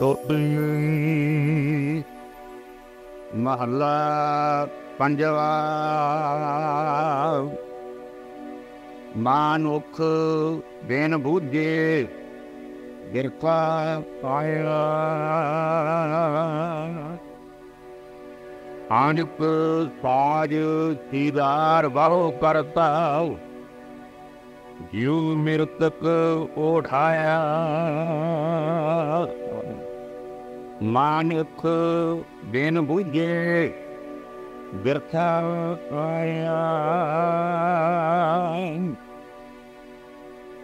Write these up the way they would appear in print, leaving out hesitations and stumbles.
ਤੋਤੀ ਮਹੱਲਾ ਪੰਜਵਾ। ਮਾਨੁਖ ਬਿਨ ਬੂਝੇ ਗਿਰਫਾ ਪਾਇਆ। ਆਨਿਕ ਸਾਜ ਸੀਦਾਰ ਬਹੁ ਕਰਤਾ। ਜਿਉ ਮਿਰਤਕ ਉਠਾਇਆ। ਮਾਨੁਖ ਬਿਨ ਬੂਝੇ ਬਿਰਥਾ ਪਾਇਆ।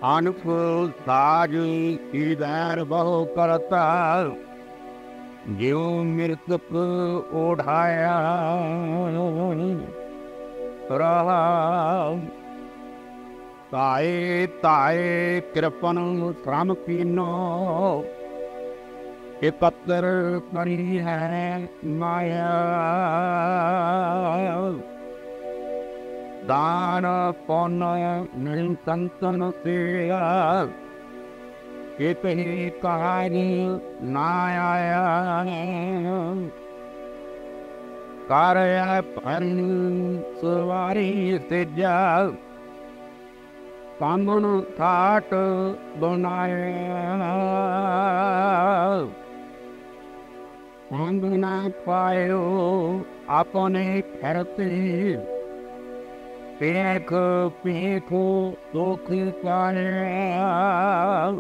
ਆਨੁਕ ਸਾਜ ਸੀਦਾਰ ਬਹੁ ਕਰਤਾ। ਜਿਉ ਮਿਰਤਕ ਉਠਾਇਆ। ਰਹਾ ਤਾਏ ਤਾਏ ਕਿਰਪਨ ਸ਼ਰਮ ਕੀਨੋ। ਇਕੱਤਰ ਕਰੀ ਹੈ ਮਾਇਆ। ਦਾਨ ਪੁੰਨ ਨਹੀਂ ਸੰਤਨ ਸਿਆ। ਕਿਤਹਿ ਕਹਾਣੀ ਨਾ ਆਇਆ। ਕਰ ਭਰਨ ਸਵਾਰੀ ਤੇਜਾ। ਕਾਂਗਣ ਠਾਟ ਬਣਾਇਆ। ਅੰਗ ਨਾ ਪਾਇਓ ਆਪਣੇ ਫਿਰਤੇ। ਪੇਖ ਪੇਖੋ ਦੁਖ ਪਾਇਆ।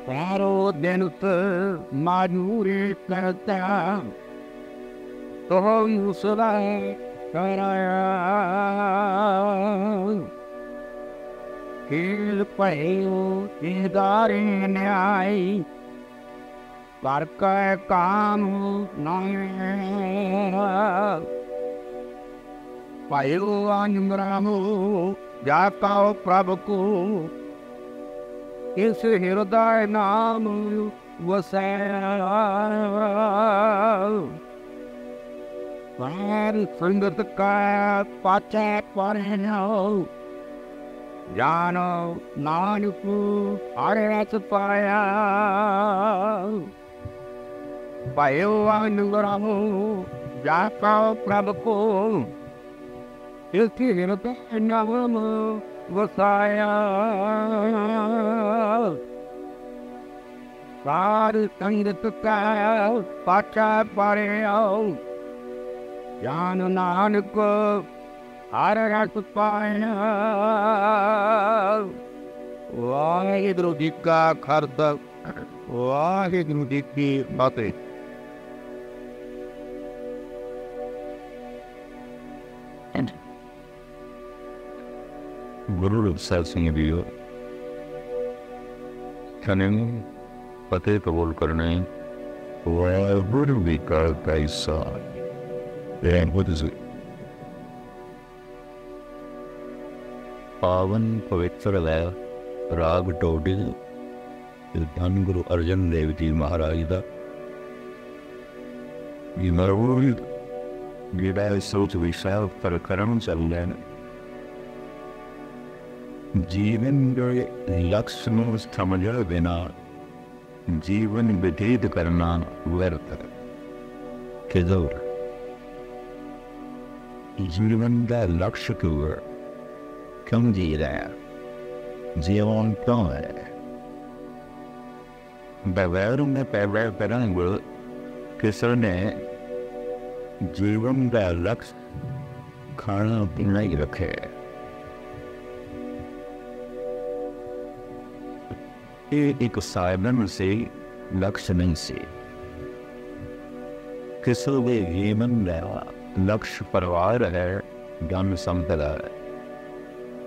ਸਾਰੋ ਦਿਨ ਮਜ਼ਦੂਰੀ ਕਰਤਾ। ਤੋ ਉਸਦਾ ਕਰਾਇਆ। ਖੇਲ ਭਇਓ ਇਦਾਰੇ ਨਿਆਈ। ਕਰ ਕੈ ਕਾਮ ਨਾਇ। ਭਇਓ ਅਨਮਰਾਮੋ ਜਾ ਕਉ ਪ੍ਰਭ ਕੋ। ਇਸ ਹਿਰਦੈ ਨਾਮ ਵਸੈ। ਪਰ ਸੰਗਤ ਕਾ ਪਾਛੈ ਪਰਹਿਓ। ਜਾਨੋ ਨਾਨਕ ਹਰਿ ਰਸ ਪਾਇਆ। ਭਇਓ ਅਨੁਗ੍ਰਹੋ ਜਾ ਕਉ ਪ੍ਰਭ ਕੋ। ਇਸ ਹਿਰਦੈ ਨਾਮ ਵਸਾਇਆ। ਸਾਧ ਸੰਗਤ ਕਾ ਪਾਛੈ ਪਰਹਿਓ। ਜਾਨ ਨਾਨਕ ਹਰਿ ਰਸ ਪਾਇਆ। ਵਾਹਿਗੁਰੂ ਜੀ ਕਾ ਖਾਲਸਾ ਵਾਹਿਗੁਰੂ ਜੀ ਕੀ ਫਤਿਹ। ਗੁਰੂ ਸਾਹਿਬ ਸਿੰਘ ਜੀ ਕਨੇ ਫਤਿਹ ਕਬੂਲ ਕਰਨੇ। ਵਾਹਿਗੁਰੂ ਜੀ ਕਾ Khalsa. And what is it? ਪਾਵਨ ਪਵਿੱਤਰ ਹੈ ਰਾਗ ਟੋਡੀ ਧੰਨ ਗੁਰੂ ਅਰਜਨ ਦੇਵ ਜੀ ਮਹਾਰਾਜ ਦਾ। ਜਿਹੜਾ ਸੋਚ ਵਿਸ਼ਾ ਪਰ ਕਰਮ ਚੱਲਦਾ ਹੈ। ਜੀਵਨ ਦੇ ਲਕਸ਼ ਨੂੰ ਸਮਝੇ ਬਿਨਾ ਜੀਵਨ ਬਤੀਤ ਕਰਨਾ ਵਿਅਰਥ ਹੈ। ਕਿਦੋਂ ਜੀਵਨ ਦਾ ਲਕਸ਼ ਕਿਉਂ ਜੀ ਰਿਹਾ ਹੈ? ਜੀਵਨ ਕਿਉਂ ਹੈ? ਬਗੈਰ ਉਹਨੇ ਪੈਦਾ ਕਰਾਂਗੇ ਕਿਸੇ ਨੇ ਜੀਵਨ ਦਾ ਲਕਸ਼ ਖਾਣਾ ਪੀਣਾ ਹੀ ਰੱਖੇ। ਇਹ ਇੱਕ ਸਾਧਨ ਸੀ, ਲਕਸ਼ ਨਹੀਂ ਸੀ। ਕਿਸੇ ਦੇ ਜੀਵਨ ਦਾ ਲਕਸ਼ ਪਰਿਵਾਰ ਹੈ, ਜਨ ਸੰਪਦਾ ਹੈ।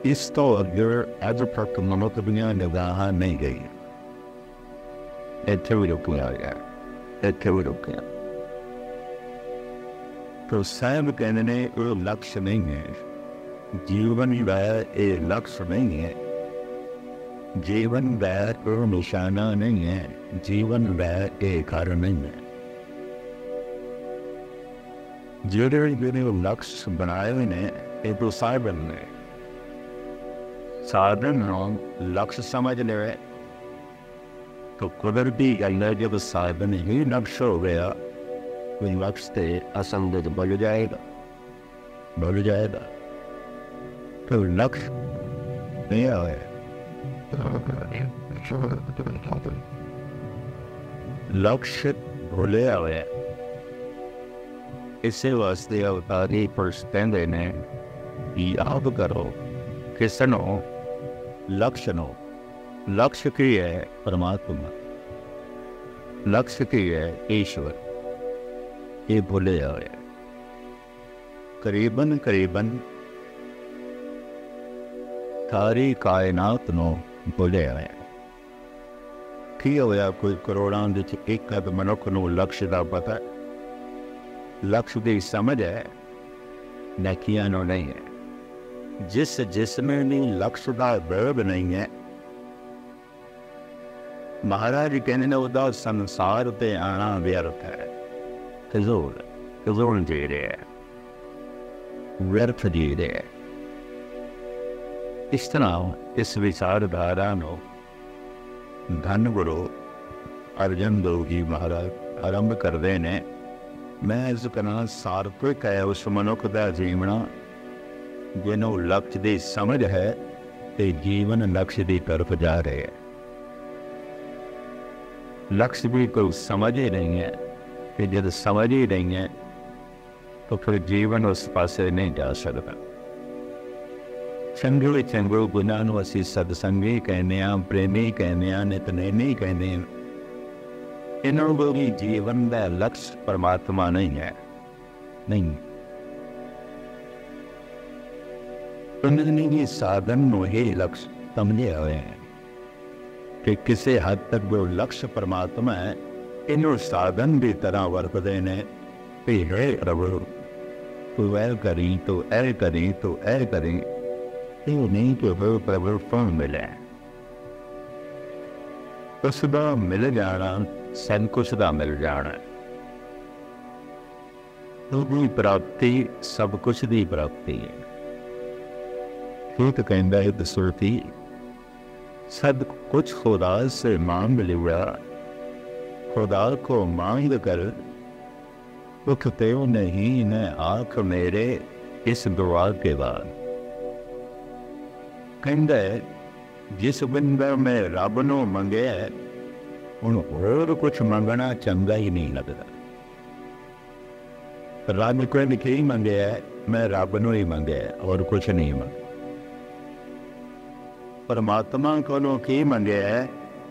ਇਸ ਤੋਂ ਅੱਗੇ ਅੱਜ ਤੱਕ ਮਨੁੱਖ ਦੀਆਂ ਨਿਗਾਹਾਂ ਨਹੀਂ ਗਈਆਂ। ਇੱਥੇ ਵੀ ਰੁਕਿਆ ਗਿਆ, ਇੱਥੇ ਵੀ ਰੁਕਿਆ। ਤੋ ਸਾਹਿਬ ਕਹਿੰਦੇ ਨੇ ਉਹ ਲਕਸ਼ ਨਹੀਂ ਹੈ। ਜੀਵਨ ਦਾ ਇਹ ਲਕਸ਼ ਨਹੀਂ ਹੈ। ਜੀਵਨ ਦਾ ਉਹ ਨਿਸ਼ਾਨਾ ਨਹੀਂ ਹੈ। ਜੀਵਨ ਦਾ ਇਹ ਕਾਰਨ ਨਹੀਂ ਹੈ। ਜਿਹੜੇ ਲਕਸ਼ ਬਣਾਏ ਹੋਏ ਨੇ ਇਹ ਤੋਂ ਸਾਧਨ ਨੇ। ਸਾਧਨ ਨੂੰ ਲਕਸ਼ ਸਮਝ ਲਵੇ तो कुदरती गल है, जब साधन ही नक्श हो गया कोई लक्ष्य से असंगत बढ़ जाएगा, बढ़ जाएगा। तो लक्ष्य नहीं आए, लक्ष्य भूले आए। इसे वास्ते अवतारी पुरुष कहते ने याद करो किसनो लक्ष्य नो। लक्ष्य की है परमात्मा, लक्ष्य की है ईश्वर, ये भूले आए। करीबन करीबन सारी कायनात नो भूले आए। की होया कोई करोड़ां दे विच एक अद मनुख नूं लक्ष्य दा पता है, लक्ष्य की समझ है, नेकियां नो नहीं है। जिसमें नहीं लक्ष्य का वर्ब नहीं है, महाराज कहने ने उदा संसार ते आना व्यर्थ है, फिजूल फिजूल जी रहे हैं, व्यर्थ जी रहे हैं। इस तरह इस विचारधारा नो धन गुरु अर्जन देव जी महाराज आरंभ करते ने। मैं इस करना सार्थक है उस मनुख का जीवना जिन्हों लक्ष्य की समझ है ते जीवन लक्ष्य की तरफ जा रहे हैं। लक्ष्य भी कोई समझ ही नहीं है, कि जब समझ ही नहीं है तो फिर जीवन उस पासे नहीं जा सकता। चंगे चंगे गुनाह नूं असीं सत्संगी कहने, प्रेमी कहने, नितनेमी कहने। इन्हों को भी जीवन का लक्ष्य परमात्मा नहीं है, नहीं। उन्होंने भी साधन नूं ही लक्ष्य समझे हुए हैं कि किसी हद तक वो लक्ष्य परमात्मा है। इन्हों साधन की तरह वरतते ने भी है प्रभु तू ऐ करी, तो ऐ करी, तो ऐ करी। ये नहीं कि वो प्रभु फल मिले, उसका मिल जाना सब कुछ का मिल जाना। तो प्राप्ति सब कुछ की प्राप्ति है। तो कहता है दसुरती सब कुछ खुदा से मांग लिया, खुदा को मांग कर उठते नहीं न आंख मेरे इस दुआ के बाद। कहता है जिस बंदा मैं रब नूं मंगे हुण होर कुछ मंगना चंगा ही नहीं लगता। रब को की मंगे मैं रब नूं ही मंगे और कुछ नहीं मंगे। परमात्मा को की मंगे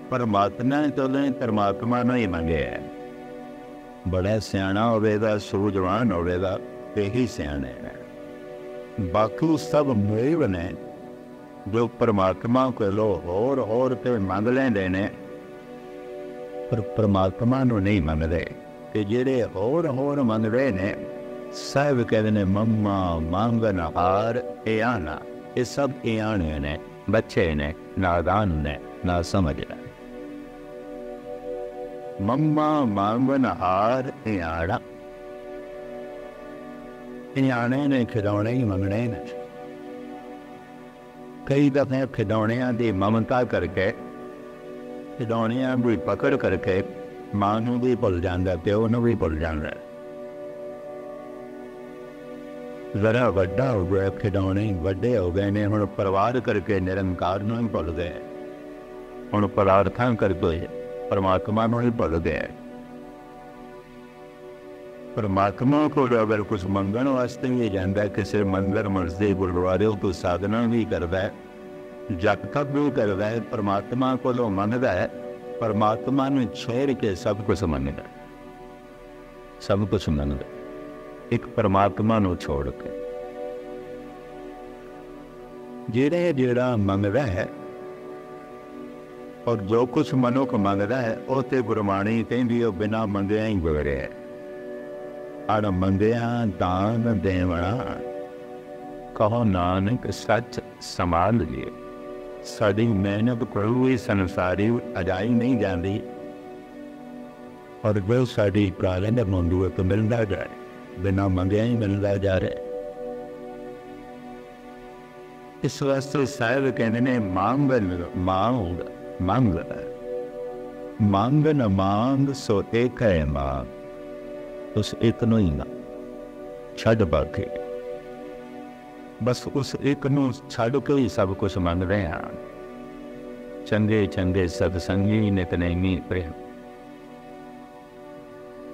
परमात्मा को परमात्मा ने ही मंगे। बड़ा सियाना होवेगा, सूझवान होवेगा, यही सियाने है। बाकी सब मेव ने जो परमात्मा को लो और तो मंग लेंदे ने, पर परमात्मा नूं नहीं मंगदे। ते जिहड़े होर मंग रहे ने सब कहते ने मम्मा मांगन हार ए आना। ये सब ए आने ने, बच्चे ने, नादान ने, ना समझ ने। मम्मा मांगन हार ए आना, ए आने ने खिलौने ही मंगने ने। कई दफे खिलौनिया की ममता करके, खिलौनिया भी पकड़ करके मां नूं भी भुल जाता, प्यो नूं भी भुल जाता। जरा वड्डा हो गया, खिलौने वड्डे हो गए ने, हुण परिवार करके निरंकार नूं ही भुल गए। हुण पदार्थां करके परमात्मा नूं ही भुल गए। परमात्मा को अगर कुछ मंगण वास्ते भी जाता, किसी मंदिर मस्जिद गुरुद्वारे तो साधना भी करता है, जप तक भी करता है, परमात्मा को मंगता है। परमात्मा ने छोड़ के सब कुछ मंगता, सब कुछ मंगता एक परमात्मा को छोड़ के। जेड़ा जेड़ा मंगता है और जो कुछ मनुख मंगता है वो तो गुरबाणी कहती है बिना मंगिया ही बिगड़े है। अड़ मंगिया दान देवना, कहो नानक सच संभाल लिए। साड़ी मेहनत कोई संसारी अजाई नहीं जाती, और वो साड़ी प्राले ने मंगू तो मिलता जाए, बिना मंगिया ही मिलता जा रहा। इस वास्ते साहब कहते ने मांग मांग मांग ਮੰਗ ਨ ਮੰਗ ਸੋ ਇੱਕ ਹੈ ਮੰਗ, ਉਸ ਇੱਕ ਨੂੰ ਹੀ ਨਾ ਛੱਡ ਬਾਕੀ, ਬਸ ਉਸ ਇੱਕ ਨੂੰ ਛੱਡ ਕੇ ਹੀ ਸਭ ਕੁਝ ਮੰਗ ਰਹੇ ਹਾਂ। ਚੰਗੇ ਚੰਗੇ ਸਤਸੰਗੀ ਨਿਤਨੇਮੀ ਪ੍ਰੇਮ।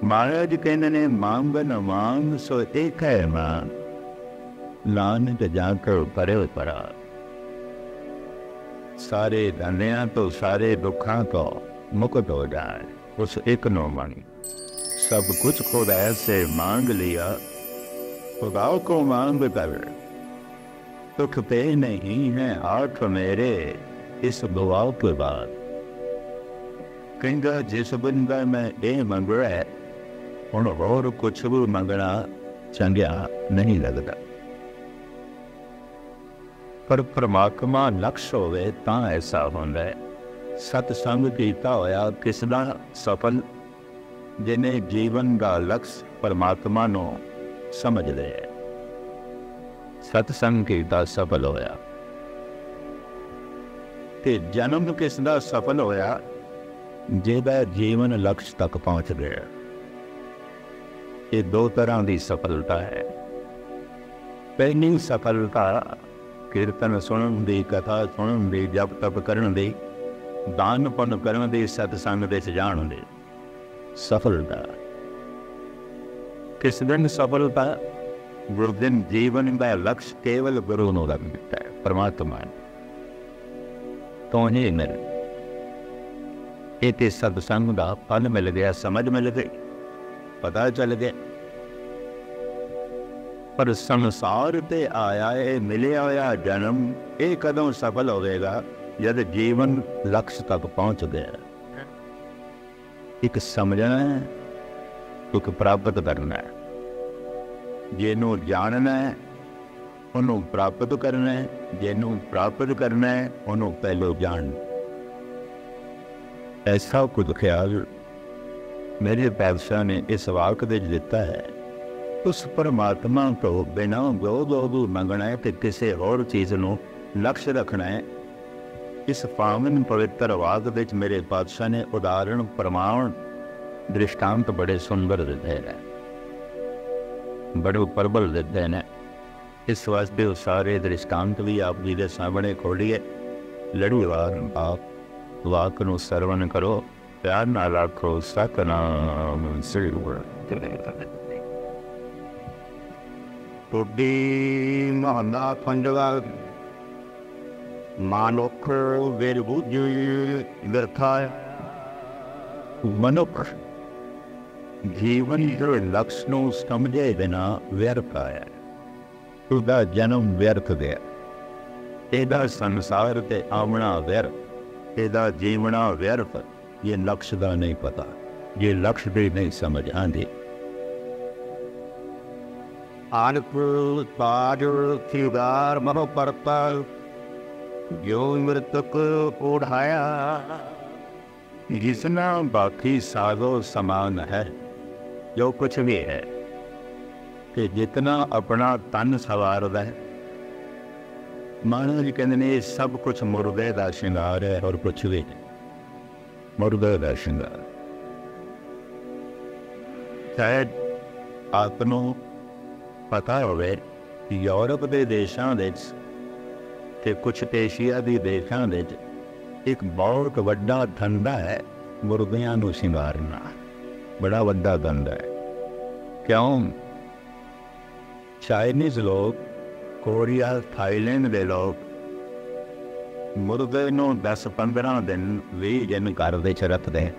ਮਹਾਰਾਜ ਕਹਿੰਦੇ ਨੇ ਮੰਗ ਨ ਮੰਗ ਸੋ ਇੱਕ ਹੈ ਮੰਗ, ਨਾਨਕ ਜਾ ਕੇ ਪਰੇ ਪਰਾ। ਸਾਰੇ ਧੰਨਿਆਂ ਤੋਂ ਸਾਰੇ ਦੁੱਖਾਂ ਤੋਂ मुक्त हो जाए, उस एक नो मांगी। सब कुछ खुद ऐसे मांग लिया, खुदा को मांग कर दुख पे नहीं है हाथ मेरे इस दुआ के बाद। कहगा जिस बंदा मैं ये मंग रहा है हुण और कुछ भी मंगना चंगिया नहीं लगता, पर परमात्मा लक्ष्य होवे तां ऐसा होंदा है। सतसंग कीता होया किस दा सफल, जिन्हें जीवन का लक्ष्य परमात्मा नो समझ लिया। सतसंग कीता सफल होया। ते जन्म किस दा सफल होया, जिहदा जीवन लक्ष्य तक पहुंच गया। ये दो तरह की सफलता है। पहली सफलता कीर्तन सुनन दी, कथा सुनन दी, जप तप करन दी, दान पुण्य करन दी, सतसंग दे जाण दी सफलता। किस दिन सफलता, गुरु दिन जीवन का लक्ष्य केवल गुरु नूं लग दिता है, परमात्मा तो ही मिल। ये सतसंग का फल मिल गया, समझ मिल गई, पता चल गया। पर संसार ते आया है मिलिया होया जन्म, ये कदों सफल होगा जब जीवन लक्ष्य तक पहुंच गया। एक समझना है, एक प्राप्त करना है। जिन्हों जानना है उन्हों प्राप्त करना है, जिन्हों प्राप्त करना है उन्हों पहले जान। ऐसा कुछ ख्याल मेरे पातशाह ने इस वाक दे दिता है। उस परमात्मा को बिना गो मंगना है तो किसी और चीज़ नूं लक्ष्य रखना है। इस पावन पवित्र वाक विच मेरे पातशाह ने उदाहरण प्रमाण दृष्टांत बड़े सुंदर दिते हैं, बड़े प्रबल दिते हैं। इस वास्ते सारे दृष्टांत भी आप जी के सामने खोलिए। लड़ीवार आप वाक नूं सरवण करो, प्यार नाल आखो सतनाम श्री गुरु। टुड्डी महला पंजवा। मानुख विरबुद्धि व्यर्थाय। मनुख जीवन के लक्ष्य नूं समझे बिना व्यर्थ आया, उसका जन्म व्यर्थ गया, ਇਹਦਾ संसार ते आमना व्यर्थ, ਇਹਦਾ जीवना व्यर्थ। ये लक्ष्य का नहीं पता, ये लक्ष्य भी नहीं समझ आती। मनो परता जो मृतक उड़ाया, जिसना बाकी साधो समान है। जो कुछ भी है कि जितना अपना तन सवारदा है, महाराज कहते ने सब कुछ मुर्दे का श्रृंगार है और कुछ भी नहीं, मुर्दे का श्रृंगार। शायद आपनों पता होवे यूरोप के देशों ते कुछ एशिया के देशों एक बहुत वड्डा धंधा है मुर्दियां नूं शिंगारना, बड़ा वड्डा धंधा है। क्यों? चाइनीज़ लोग, कोरिया, थाईलैंड के लोग मुर्दे नूं 10-15 दिन 20 दिन घर दे च रखते हैं।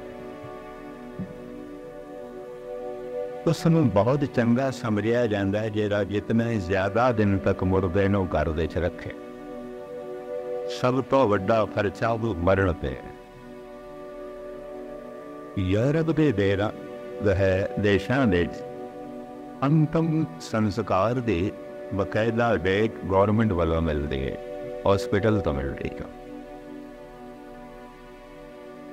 उसनूं बहुत चंगा समझिया जाता है जिहड़ा जितने ज़्यादा दिन तक मुर्दे नूं घर दे च रखे। सब तो वड्डा खर्चा वो मरण पे। यूरोप के देशों के अंतिम संस्कार की बकायदा डेट गौरमेंट वालों मिलती है, हॉस्पिटल तो मिलती है।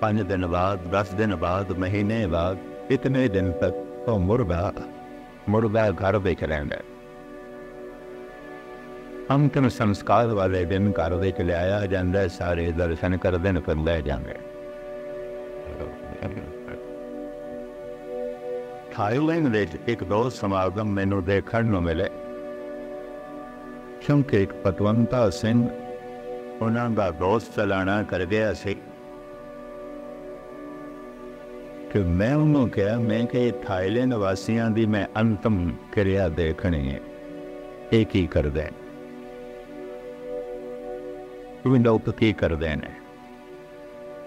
5 दिन बाद, 10 दिन बाद, महीने बाद, इतने दिन तक तो मुर्दा घर देख रहा है। अंतिम संस्कार वाले दिन घर विच लिया जाता है, सारे दर्शन करते फिर लै जाते। थाईलैंड ਵਿੱਚ ਇੱਕ ਦੋ ਸਮਾਗਮ ਮੈਨੂੰ ਦੇਖਣ ਨੂੰ ਮਿਲੇ, ਕਿਉਂਕਿ ਇੱਕ ਪਤਵੰਤਾ ਸਿੰਘ ਉਹਨਾਂ ਦਾ ਦੋਸਤ ਚਲਾਣਾ ਕਰ ਗਿਆ ਸੀ ਕਿ ਮੈਂ ਉਹਨੂੰ ਕਿਹਾ, ਮੈਂ ਕਿ ਥਾਈਲੈਂਡ ਵਾਸੀਆਂ ਦੀ ਮੈਂ ਅੰਤਮ ਕਿਰਿਆ ਦੇਖਣੀ ਹੈ, ਇਹ ਕੀ ਕਰਦੇ ਨੇ, ਉਹ ਲੋਕ ਕੀ ਕਰਦੇ ਨੇ।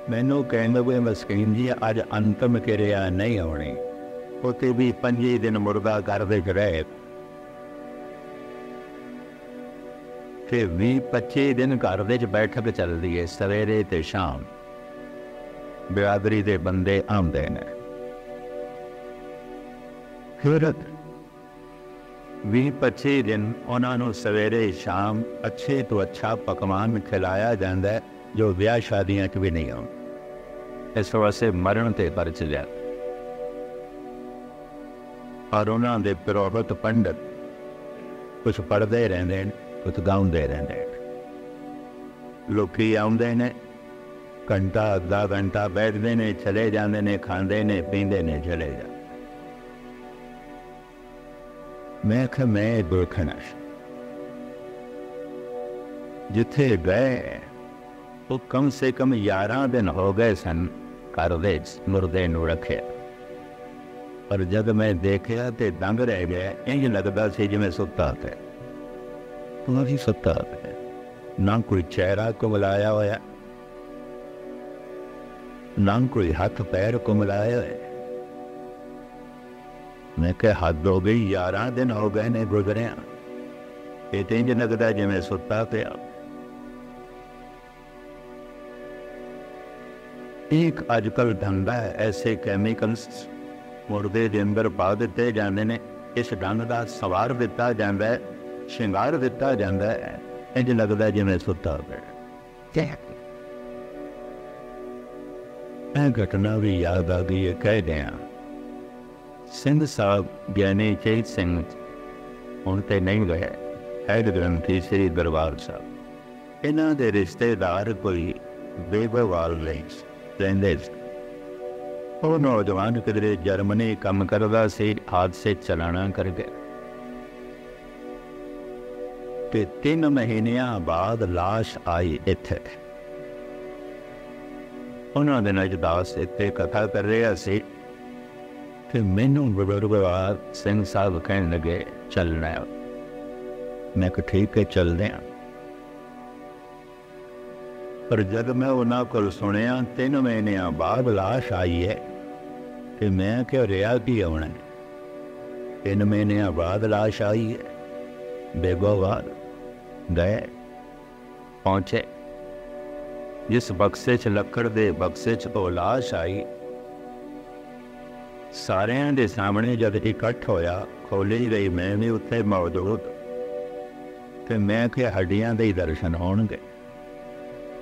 ਮੈਨੂੰ ਕਹਿੰਦਾ ਵੀ ਮਸਕੀਨ ਜੀ ਅੱਜ ਅੰਤਮ ਕਿਰਿਆ ਨਹੀਂ ਹੋਣੀ, ਉੱਥੇ ਵੀ 5 ਦਿਨ ਮੁਰਦਾ ਘਰ ਵਿੱਚ ਰਹੇ, ਫਿਰ 20-25 ਦਿਨ ਘਰ ਵਿੱਚ ਬੈਠਕ ਚੱਲਦੀ ਹੈ, ਸਵੇਰੇ ਤੇ ਸ਼ਾਮ ਬਿਰਾਦਰੀ ਦੇ ਬੰਦੇ ਆਉਂਦੇ ਨੇ। ਫਿਰ 20-25 ਦਿਨ ਉਹਨਾਂ ਨੂੰ ਸਵੇਰੇ ਸ਼ਾਮ ਅੱਛੇ ਤੋਂ ਅੱਛਾ ਪਕਵਾਨ ਖਿਲਾਇਆ ਜਾਂਦਾ ਹੈ, ਜੋ ਵਿਆਹ ਸ਼ਾਦੀਆਂ 'ਚ ਵੀ ਨਹੀਂ ਆਉਂਦਾ। ਇਸ ਵਾਸਤੇ ਮਰਨ ਤੇ ਪਰਚ ਜਾ ਔਰ ਉਹਨਾਂ ਦੇ ਪੁਰੋਹਿਤ ਪੰਡਤ ਕੁਛ ਪੜ੍ਹਦੇ ਰਹਿੰਦੇ ਨੇ, ਕੁਛ ਗਾਉਂਦੇ ਰਹਿੰਦੇ ਨੇ। ਲੋਕੀ ਆਉਂਦੇ ਨੇ, ਘੰਟਾ ਅੱਧਾ ਘੰਟਾ ਬੈਠਦੇ ਨੇ, ਚਲੇ ਜਾਂਦੇ ਨੇ, ਖਾਂਦੇ ਨੇ, ਪੀਂਦੇ ਨੇ, ਚਲੇ ਜਾਂਦੇ। ਮੈਂ ਕਿਹਾ ਮੈਂ ਦੇਖਣਾ ਜਿੱਥੇ ਗਏ ਉਹ ਕਮ ਸੇ ਕਮ 11 ਦਿਨ ਹੋ ਗਏ ਸਨ ਘਰ ਵਿੱਚ ਮੁਰਦੇ ਨੂੰ ਰੱਖਿਆ, ਪਰ ਜਦ ਮੈਂ ਦੇਖਿਆ ਤੇ ਦੰਗ ਰਹਿ ਗਿਆ। ਇੰਝ ਲੱਗਦਾ ਸੀ ਜਿਵੇਂ ਸੁੱਤਾ ਪਿਆ, ਉਹ ਵੀ ਸੁੱਤਾ ਪਿਆ, ਨਾ ਕੋਈ ਚਿਹਰਾ ਕੁਮਲਾਇਆ ਹੋਇਆ, ਨਾ ਕੋਈ ਹੱਥ ਪੈਰ ਕੁਮਲਾਇਆ ਹੋਇਆ। ਮੈਂ ਕਿਹਾ ਹੱਦ ਹੋ ਗਈ, 11 ਦਿਨ ਹੋ ਗਏ ਨੇ ਗੁਜ਼ਰਿਆ, ਇਹ ਤੇ ਇੰਝ ਲੱਗਦਾ ਜਿਵੇਂ ਸੁੱਤਾ ਪਿਆ। ਇੱਕ ਅੱਜ ਕੱਲ੍ਹ ਧੰਦਾ ਹੈ, ਐਸੇ ਕੈਮੀਕਲਸ ਮੁਰਦੇ ਦੇ ਅੰਦਰ ਪਾ ਦਿੱਤੇ ਜਾਂਦੇ ਨੇ, ਇਸ ਢੰਗ ਦਾ ਸਵਾਰ ਦਿੱਤਾ ਜਾਂਦਾ ਹੈ, ਸ਼ਿੰਗਾਰ ਦਿੱਤਾ ਜਾਂਦਾ ਹੈ, ਇੰਝ ਲੱਗਦਾ ਜਿਵੇਂ ਸੁੱਤਾ ਪਿਆ। ਇਹ ਘਟਨਾ ਵੀ ਯਾਦ ਆ ਗਈ ਹੈ। ਕਹਿ ਦਿਆਂ ਸਿੰਘ ਸਾਹਿਬ ਗਿਆਨੀ ਚੇਤ ਸਿੰਘ ਹੁਣ ਤੇ ਨਹੀਂ ਰਹੇ, ਹੈਡ ਗ੍ਰੰਥੀ ਸ੍ਰੀ ਦਰਬਾਰ ਸਾਹਿਬ, ਇਹਨਾਂ ਦੇ ਰਿਸ਼ਤੇਦਾਰ ਕੋਈ ਬੇਬਵਾਲ ਲਈ ਰਹਿੰਦੇ ਸੀ। ਉਹ ਨੌਜਵਾਨ ਕਿਧਰੇ ਜਰਮਨੀ ਕੰਮ ਕਰਦਾ ਸੀ, ਹਾਦਸੇ ਚਲਾਣਾ ਕਰ ਗਿਆ ਤੇ 3 ਮਹੀਨਿਆਂ ਬਾਅਦ ਲਾਸ਼ ਆਈ ਇੱਥੇ। ਉਹਨਾਂ ਦੇ ਨਾਲ ਦਾਸ ਇੱਥੇ ਕਥਾ ਕਰ ਰਿਹਾ ਸੀ ਤੇ ਮੈਨੂੰ ਬਰਬਾਦ ਸਿੰਘ ਸਾਹਿਬ ਕਹਿਣ ਲੱਗੇ ਚੱਲਣਾ ਹੈ। ਮੈਂ ਕਿਹਾ ਠੀਕ ਹੈ ਚੱਲਦੇ ਹਾਂ। ਪਰ ਜਦ ਮੈਂ ਉਹਨਾਂ ਕੋਲ ਸੁਣਿਆ 3 ਮਹੀਨਿਆਂ ਬਾਅਦ ਲਾਸ਼ ਆਈ ਹੈ ਤੇ ਮੈਂ ਕਿਹਾ ਰਿਹਾ ਕੀ ਆਉਣਾ, 3 ਮਹੀਨਿਆਂ ਬਾਅਦ ਲਾਸ਼ ਆਈ ਹੈ। ਬੇਗੋਵਾਲ ਗਏ, ਪਹੁੰਚੇ, ਜਿਸ ਬਕਸੇ 'ਚ ਲੱਕੜ ਦੇ ਬਕਸੇ 'ਚ ਤੋਂ ਲਾਸ਼ ਆਈ, ਸਾਰਿਆਂ ਦੇ ਸਾਹਮਣੇ ਜਦ ਇਕੱਠ ਹੋਇਆ, ਖੋਲ੍ਹੀ ਗਈ, ਮੈਂ ਵੀ ਉੱਥੇ ਮੌਜੂਦ, ਤੇ ਮੈਂ ਕਿਹਾ ਹੱਡੀਆਂ ਦੇ ਹੀ ਦਰਸ਼ਨ ਹੋਣਗੇ,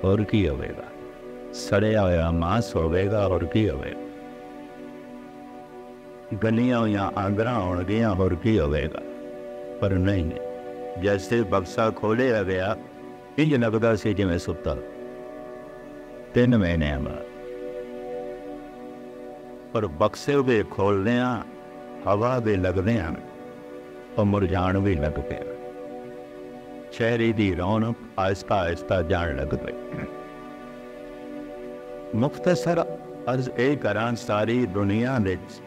ਹੋਰ ਕੀ ਹੋਵੇਗਾ, ਸੜਿਆ ਹੋਇਆ ਮਾਸ ਹੋਵੇਗਾ, ਹੋਰ ਕੀ ਹੋਵੇਗਾ, ਗਲੀਆਂ ਹੋਈਆਂ ਆਂਦਰਾਂ ਹੋਣਗੀਆਂ, ਹੋਰ ਕੀ ਹੋਵੇਗਾ। ਪਰ ਨਹੀਂ, ਜੈਸੇ ਬਕਸਾ ਖੋਲ੍ਹਿਆ ਗਿਆ, ਇੰਝ ਲੱਗਦਾ ਸੀ ਜਿਵੇਂ ਸੁੱਤਾ 3 ਮਹੀਨਿਆਂ ਬਾਅਦ। ਪਰ ਬਕਸੇ ਦੇ ਖੋਲ੍ਹਦਿਆਂ ਹਵਾ ਦੇ ਲੱਗਦਿਆਂ ਉਹ ਮੁਰਝਾਣ ਵੀ ਲੱਗ ਪਿਆ, ਚਿਹਰੇ ਦੀ ਰੌਣਕ ਆਹਿਸਤਾ ਆਹਿਸਤਾ ਜਾਣ ਲੱਗ ਪਈ। ਮੁਖਤਸਰ ਅਰਜ਼ ਇਹ ਕਰਾਂ, ਸਾਰੀ ਦੁਨੀਆ ਵਿੱਚ,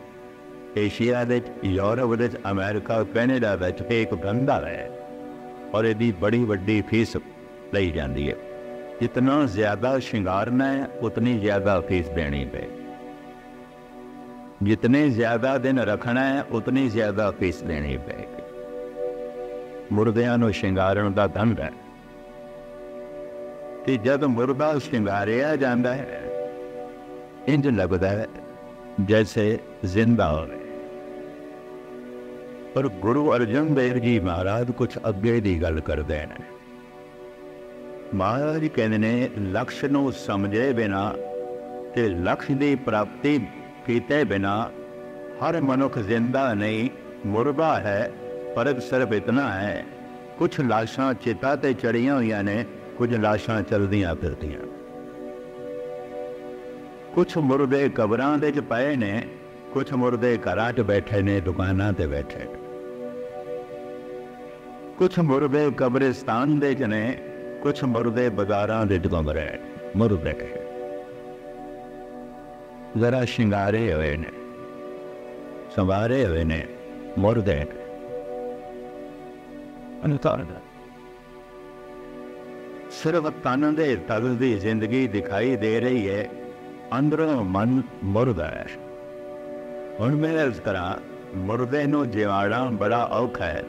ਏਸ਼ੀਆ ਵਿੱਚ, ਯੂਰਪ ਵਿੱਚ, ਅਮਰੀਕਾ, ਕੈਨੇਡਾ ਵਿੱਚ ਇੱਕ ਧੰਦਾ ਹੈ ਔਰ ਇਹਦੀ ਬੜੀ ਵੱਡੀ ਫੀਸ ਲਈ ਜਾਂਦੀ ਹੈ। ਜਿਤਨਾ ਜ਼ਿਆਦਾ ਸ਼ਿੰਗਾਰਨਾ ਹੈ ਉਤਨੀ ਜ਼ਿਆਦਾ ਫੀਸ ਦੇਣੀ ਪਏ, ਜਿਤਨੇ ਜ਼ਿਆਦਾ ਦਿਨ ਰੱਖਣਾ ਹੈ ਉਤਨੀ ਜ਼ਿਆਦਾ ਫੀਸ ਦੇਣੀ ਪਏਗੀ। ਮੁਰਦਿਆਂ ਨੂੰ ਸ਼ਿੰਗਾਰਨ ਦਾ ਧੰਦਾ ਹੈ ਤੇ ਜਦ ਮੁਰਦਾ ਸ਼ਿੰਗਾਰਿਆ ਜਾਂਦਾ ਹੈ, ਇੰਝ ਲੱਗਦਾ ਹੈ ਜੈਸੇ ਜ਼ਿੰਦਾ ਹੋਵੇ। ਪਰ ਗੁਰੂ ਅਰਜਨ ਦੇਵ ਜੀ ਮਹਾਰਾਜ ਕੁਛ ਅੱਗੇ ਦੀ ਗੱਲ ਕਰਦੇ ਨੇ। ਮਹਾਰਾਜ ਕਹਿੰਦੇ ਨੇ, ਲਕਸ਼ ਨੂੰ ਸਮਝੇ ਬਿਨਾ ਤੇ ਲਕਸ਼ ਦੀ ਪ੍ਰਾਪਤੀ ਕੀਤੇ ਬਿਨਾ ਹਰ ਮਨੁੱਖ ਜ਼ਿੰਦਾ ਨਹੀਂ, ਮੁਰਦਾ ਹੈ। ਫਰਕ ਸਿਰਫ ਇਤਨਾ ਹੈ, ਕੁਛ ਲਾਸ਼ਾਂ ਚਿਤਾ ਤੇ ਚੜੀਆਂ ਹੋਈਆਂ ਨੇ, ਕੁਝ ਲਾਸ਼ਾਂ ਚਲਦੀਆਂ ਫਿਰਦੀਆਂ। कुछ मुर्दे कबरां दे च पए ने, कुछ मुर्दे घरां च बैठे ने, दुकानां ते बैठे ने। कुछ मुर्दे कब्रिस्तान दे च ने, कुछ मुर्दे बाजारां दे च घुम रहे ने। मुर्दे जरा शिंगारे हुए ने, संवारे हुए ने, मुर्दे सिर्फ तन दे तल दी जिंदगी दिखाई दे रही है, अंदरों मन मुर्दा है। हुण मैं इस तरह मुर्दे नूं जिवाड़ा बड़ा औखा है।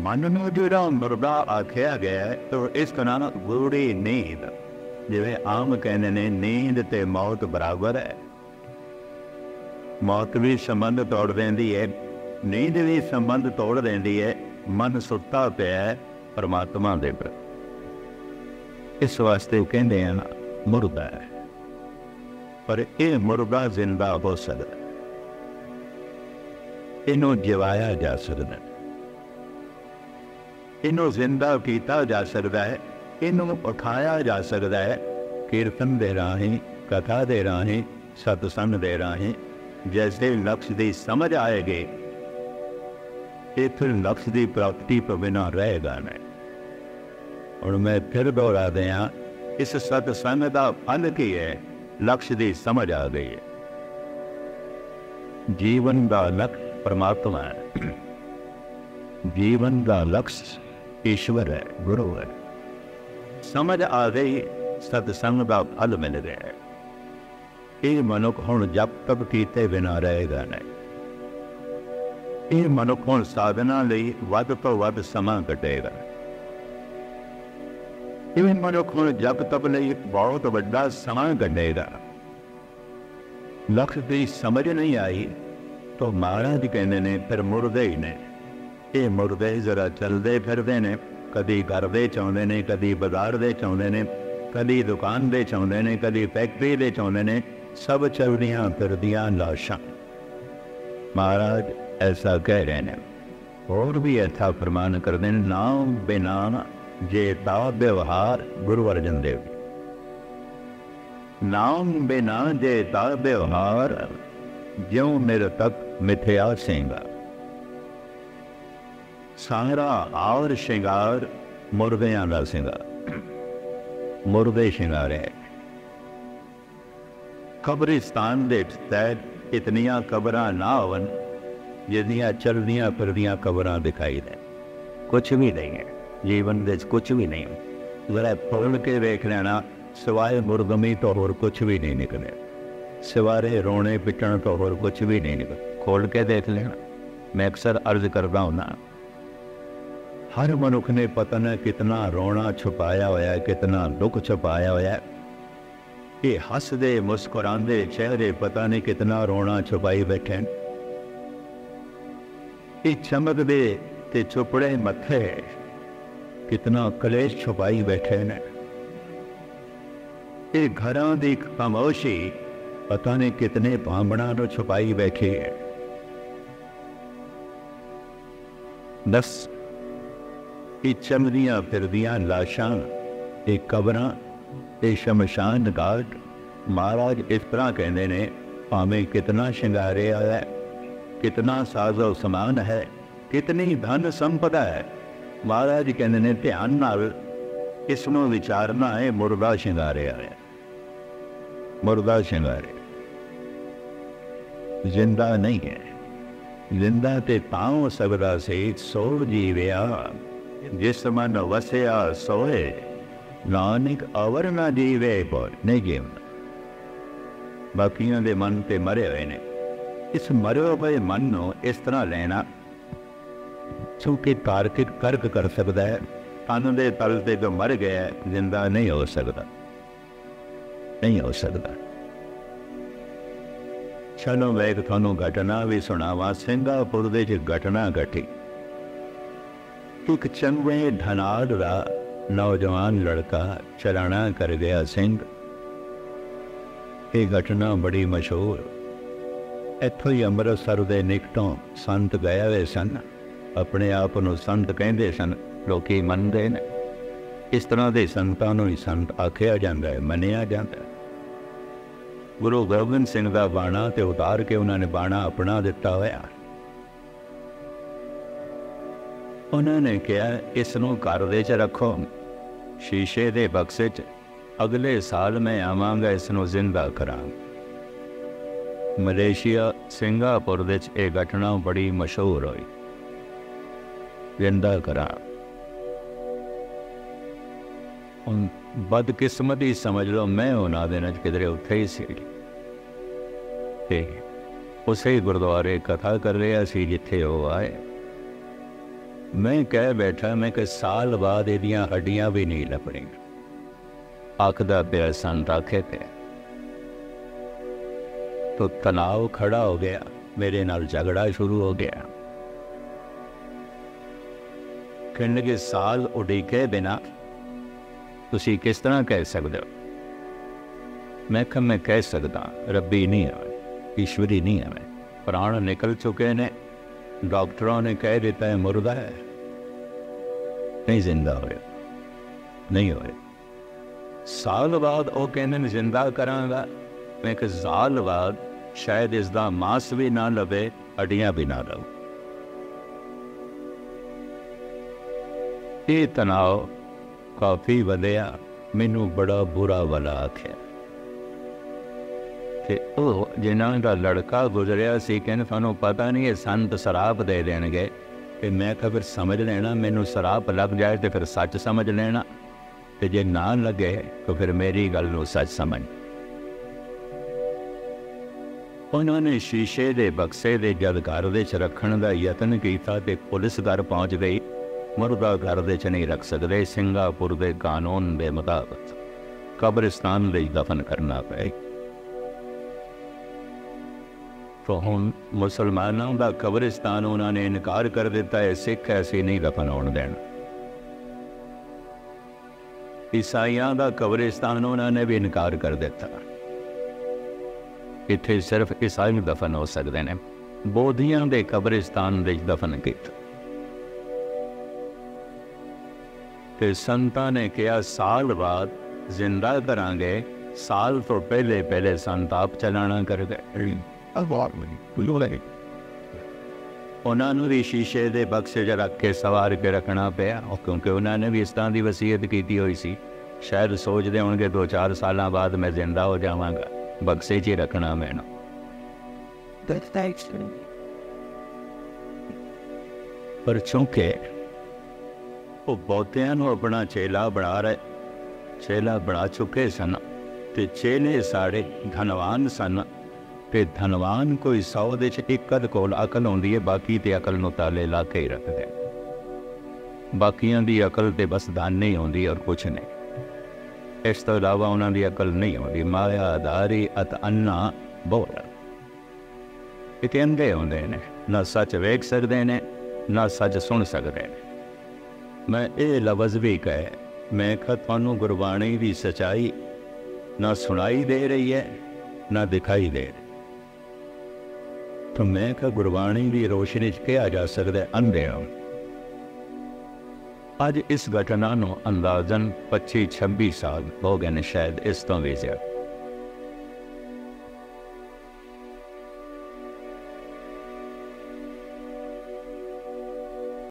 मन नूं जिहड़ा मुर्दा आख्या गया है, तो इस तरह गूढ़ी नींद, जिवें आम कहंदे ने नींद ते मौत बराबर है। मौत भी संबंध तोड़ देंदी है, नींद भी संबंध तोड़ देंदी है। मन सुत्ता पिया है परमात्मा दे पर, इस वास्ते कहंदे हैं ना मुर्दा है। पर यह मुर्दा जिंदा हो सकता, इनू जिवाया जा सकता, इनू जिंदा किया जा सकता है, इनू उठाया जा सकता है। कीर्तन दे राही, कथा दे राही, सत्संग दे राही। जैसे लक्ष्य की समझ आएगी, ये फिर लक्ष्य की प्राप्ति पर बिना रहेगा नहीं। और मैं फिर दोहरा दिया, इस सत्संग का फल की है, लक्ष्य की समझ आ गई है। जीवन का लक्ष्य परमात्मा है, जीवन का लक्ष्य ईश्वर है, गुरु है। समझ आ गई, सत्संग का फल मिल गया है। ये मनुख हुण जब तक कीते बिना रहेगा नहीं। ये मनुख हुण साधना लई वध तो वध समा कटेगा। ये मनुख हुण जब तक लई बहुत वड्डा समा कटेगा। लक्ष्य की समझ नहीं आई तो महाराज कहते ने फिर मुर्दे ही ने। ये मुर्दे जरा चलते फिरते ने, कदी घर दे चाहुंदे ने, कदी बाजार दे चाहुंदे ने, कदी दुकान दे चाहुंदे ने, कदी फैक्ट्री दे चाहुंदे ने। सब चलदियां फिरदियां लाशां। महाराज ऐसा कह रहे हैं। और भी ऐसा फरमान करते हैं, नाम बिना जे ता व्यवहार, गुरु अर्जन देव। नाम बिना जे ता व्यवहार, ज्यों मेरे तक मिथ्या सिंगा। सारा आवर श्रृंगार मुर्दियां दा सिंगार, मुर्दे शिंगार है। कब्रिस्तान दे तहत इतनियां कबरां ना होवन जिहदियां चलदियां फिरदियां कबरां दिखाई दें। कुछ भी नहीं है जीवन दे, कुछ भी नहीं है। जरा खोल के देख लेना, सिवाय मुर्दमी तो होर कुछ भी नहीं निकले, सिवारे रोने पिटण तो होर कुछ भी नहीं निकले। खोल के देख लेना। मैं अक्सर अर्ज करता हूं ना, हर मनुख ने पता न कितना रोना छुपाया होया, कितना दुख छुपाया होया। ये हसदे मुस्कुरांदे चेहरे पता नहीं कितना रोना छुपाई बैठे। ये चमकदे ते चुपड़े मथे कितना कलेश छुपाई बैठे ने। ये घरां दी खामोशी पता नहीं कितने भांबड़ा नो छुपाई बैठी है। दस ये चमदियां फिरदियां लाशां, ये कबरां, ये शमशान घाट। महाराज इस तरह कहते ने, भावें कितना शिंगारे है, कितना साजो समान है, कितनी धन संपदा है। महाराज कहते ने ध्यान नाल इसनों विचारना है, मुर्दा शिंगारे है। मुर्दा शिंगारे जिंदा नहीं है। जिंदा ते तां हो सकदा सी, सो जीविया जिस मन वसिया सोए। नानक अवर ना जीवे पर नहीं जीवना। बाकियों के मन ते मरे हुए ने। इस मरे हुए मन को इस तरह लेना, चूंकि तार्किक तर्क कर सकता है। तन दे तल ते जो मर गया जिंदा नहीं हो सकता, नहीं हो सकता। चलो मैं एक थानू घटना भी सुनावा। सिंगापुर दे घटना घटी। एक चंगे धनाड़ दा नौजवान लड़का चलाना कर गया सिंह। ये घटना बड़ी मशहूर। इत्थों ही अमृतसर के निकटों संत गए हुए सन। अपने आप को संत कहते सन, लोग मनते हैं। इस तरह के संतां नूं ही संत आख्या जाता है, मनिया जाता है। ਗੁਰੂ ਗੋਬਿੰਦ ਸਿੰਘ ਦਾ ਬਾਣਾ ਤੇ ਉਤਾਰ ਕੇ ਉਹਨਾਂ ਨੇ ਬਾਣਾ ਆਪਣਾ ਦਿੱਤਾ ਹੋਇਆ। ਉਹਨਾਂ ਨੇ ਕਿਹਾ ਇਸ ਨੂੰ ਘਰ ਦੇ 'ਚ ਰੱਖੋ, ਸ਼ੀਸ਼ੇ ਦੇ ਬਕਸੇ 'ਚ, ਅਗਲੇ ਸਾਲ ਮੈਂ ਆਵਾਂਗਾ ਇਸ ਨੂੰ ਜ਼ਿੰਦਾ ਕਰਾਂਗਾ। ਮਲੇਸ਼ੀਆ ਸਿੰਗਾਪੁਰ ਵਿੱਚ ਇਹ ਘਟਨਾ ਬੜੀ ਮਸ਼ਹੂਰ ਹੋਈ, ਜ਼ਿੰਦਾ ਕਰਾਂ। ਹੁਣ ਬਦਕਿਸਮਤੀ ਸਮਝ ਲਓ, ਮੈਂ ਉਹਨਾਂ ਦੇ ਨਾਲ ਕਿਧਰੇ ਉੱਥੇ ਹੀ ਸੀ ਤੇ ਉਸੇ ਗੁਰਦੁਆਰੇ ਕਥਾ ਕਰ ਰਿਹਾ ਸੀ ਜਿੱਥੇ ਉਹ ਆਏ। ਮੈਂ ਕਹਿ ਬੈਠਾ, ਮੈਂ ਕਿ ਸਾਲ ਬਾਅਦ ਇਹਦੀਆਂ ਹੱਡੀਆਂ ਵੀ ਨਹੀਂ ਲੱਭਣੀਆਂ। ਆਖਦਾ ਪਿਆ ਸਨ ਰੱਖੇ ਤੇ तो तनाव खड़ा हो गया, मेरे नाल झगड़ा शुरू हो गया। कहने के साल उड़ीके बिना तुसी किस तरह कह सकते हो? मैं कहा मैं कह सकता, रब्बी नहीं है, ईश्वरी नहीं है। मैं प्राण निकल चुके ने, डॉक्टरों ने कह देता है मुर्दा है, नहीं जिंदा होए, नहीं होए। साल बाद वो कहने जिंदा करांगा। मैं कि साल बाद शायद इसका मांस भी ना लवे, हड्डियां भी ना लवे। ये तनाव काफ़ी वधिया, मैनू बड़ा बुरा वाला आख्या कि जिन्हों का लड़का गुजरिया सी, कहने थानू पता नहीं है संत शराब दे देंगे। तो मैं कहा फिर समझ लेना, मैनू शराब लग जाए तो फिर सच समझ लेना, तो जे ना लगे तो फिर मेरी गल नू सच समझ। उन्होंने शीशे के बक्से के जद घर के रखने का यतन किया तो पुलिस घर पहुँच गई। मुर्दा घर के नहीं रख सकते, सिंगापुर के कानून के मुताबिक कब्रिस्तान में दफन करना पे। तो हुण मुसलमानों का कब्रिस्तान उन्होंने इनकार कर दिता है, सिख ऐसे नहीं दफन होने देना। ईसाइयों का कब्रिस्तान उन्होंने भी इनकार कर दिता, इत्थे सिर्फ ईसाई दफन हो सकते हैं। बोधियां दे कब्रिस्तान दे दफन किया ते संतां ने कहा साल बाद जिंदा करांगे। साल तो पहले पहले संत आप चलाना कर गए। उन्होंने भी शीशे के बक्से च रख के सवार के रखना पिया, क्योंकि उन्होंने भी इस तरह की वसीयत की हुई सी। शायद सोचते होंगे 2-4 साल बाद मैं जिंदा हो जावांगा, बक्से च ही रखना मैनू। पर चूंकि वो बहुतियां नू अपना चेला बना रहे, चेला बना चुके सन, ते चेले सारे धनवान सन, ते धनवान कोई 100 दे च एक अध कोल अकल होंदी है, बाकी ते अकल नू ताले ला के ही रखदे। बाकियां दी अकल ते बस दाने ही होंदी और कुछ नहीं, इस तो इलावा उन्हों की अकल नहीं होती। माया दारी अत अन्ना बोल इतने अंधे होंगे ने, ना सच वेख सकते हैं ना सच सुन सकते हैं। मैं ये लफ्ज़ भी कहे, मैं कहा थानू गुरबाणी की सच्चाई ना सुनाई दे रही है ना दिखाई दे रही। तो मैं कहा गुरबाणी की रोशनी कहा जा सकता है अंधे हो। अज इस घटना को अंदाजन 25-26 साल हो गए ने, शायद इस तो भी ज्यादा।